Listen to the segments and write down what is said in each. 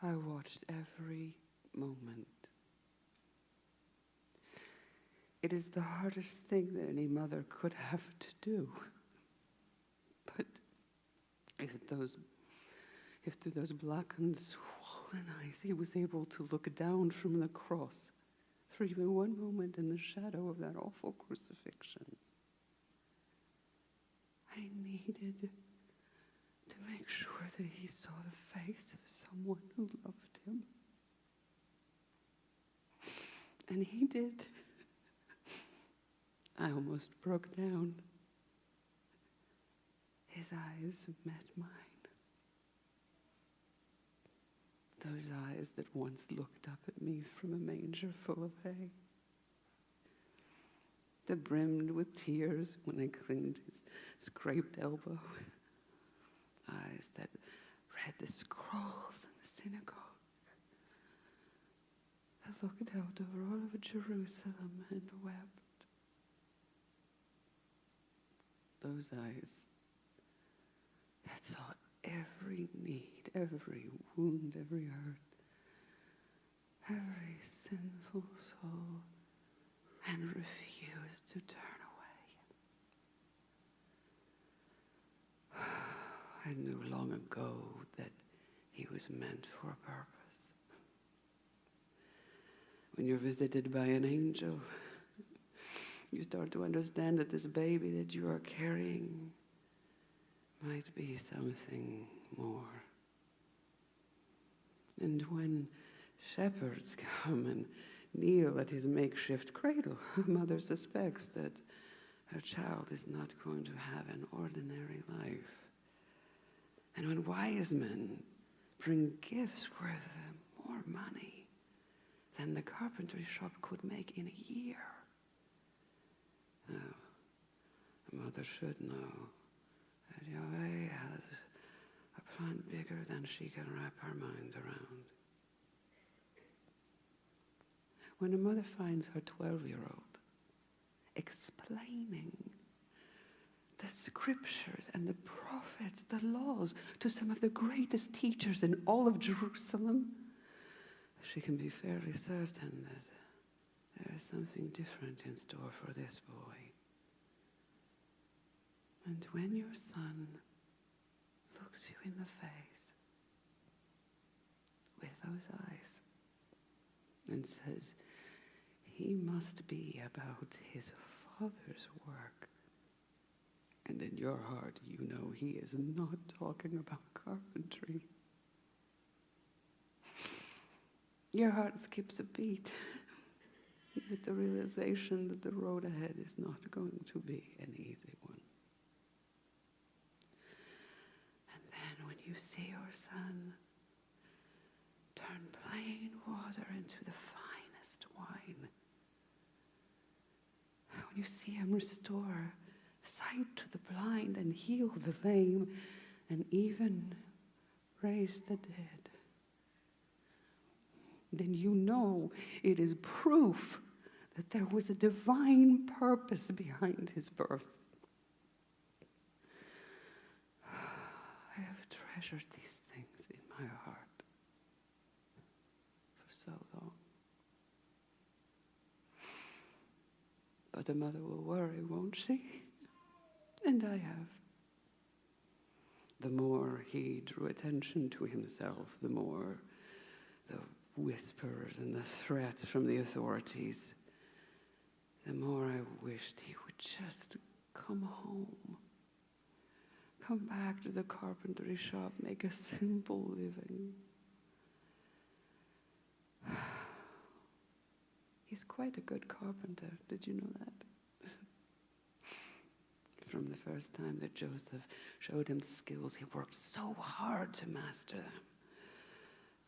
I watched every moment. It is the hardest thing that any mother could have to do. But if through those blackened, swollen eyes he was able to look down from the cross for even one moment in the shadow of that awful crucifixion, I needed to make sure that he saw the face of someone who loved him. And he did. I almost broke down. His eyes met mine. Those eyes that once looked up at me from a manger full of hay. That brimmed with tears when I cleaned his scraped elbow. Eyes that read the scrolls in the synagogue. That looked out over all of Jerusalem and wept. Those eyes that saw every need, every wound, every hurt, every sinful soul, and refused to turn away. I knew long ago that he was meant for a purpose. When you're visited by an angel, you start to understand that this baby that you are carrying might be something more. And when shepherds come and kneel at his makeshift cradle, a mother suspects that her child is not going to have an ordinary life. And when wise men bring gifts worth more money than the carpentry shop could make in a year, a mother should know that Yahweh has a plan bigger than she can wrap her mind around. When a mother finds her 12-year-old explaining the scriptures and the prophets, the laws, to some of the greatest teachers in all of Jerusalem, she can be fairly certain that there is something different in store for this boy. And when your son looks you in the face with those eyes and says, he must be about his Father's work, and in your heart you know he is not talking about carpentry, your heart skips a beat with the realization that the road ahead is not going to be an easy one. And then when you see your son turn plain water into the finest wine, when you see him restore sight to the blind and heal the lame and even raise the dead, then you know it is proof that there was a divine purpose behind his birth. I have treasured these things in my heart for so long. But a mother will worry, won't she? And I have. The more he drew attention to himself, the more the whispers and the threats from the authorities, the more I wished he would just come home. Come back to the carpentry shop, make a simple living. He's quite a good carpenter. Did you know that? From the first time that Joseph showed him the skills, he worked so hard to master them.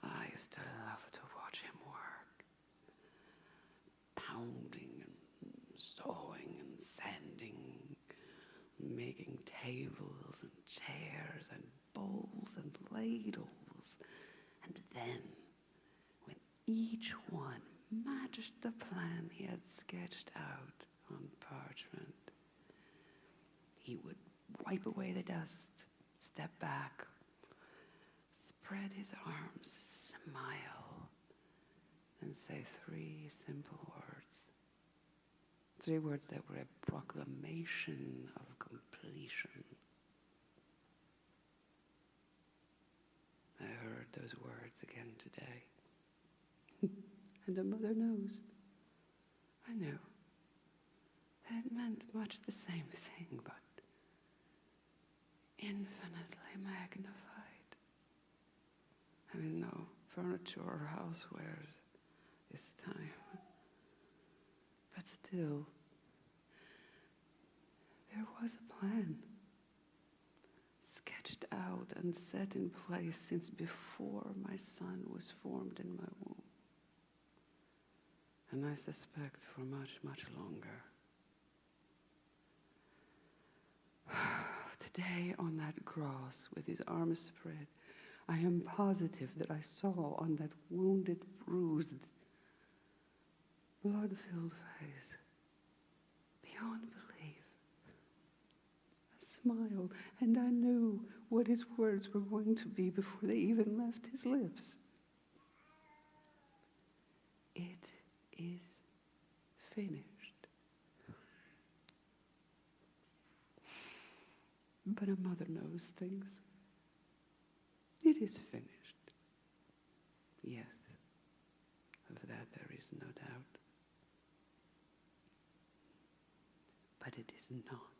I used to love to watch him work. Pounding and sawing and sanding, making tables and chairs and bowls and ladles. And then, when each one matched the plan he had sketched out on parchment, he would wipe away the dust, step back, spread his arms, smile and say 3 simple words. 3 words that were a proclamation of completion. I heard those words again today. And a mother knows. I know. That meant much the same thing, but infinitely magnified. I mean, no furniture or housewares this time. But still, there was a plan, sketched out and set in place since before my son was formed in my womb. And I suspect for much, much longer. Today on that grass with his arms spread, I am positive that I saw on that wounded, bruised, blood-filled face, beyond belief, a smile, and I knew what his words were going to be before they even left his lips. It is finished. But a mother knows things. It is finished. Yes, of that there is no doubt. But it is not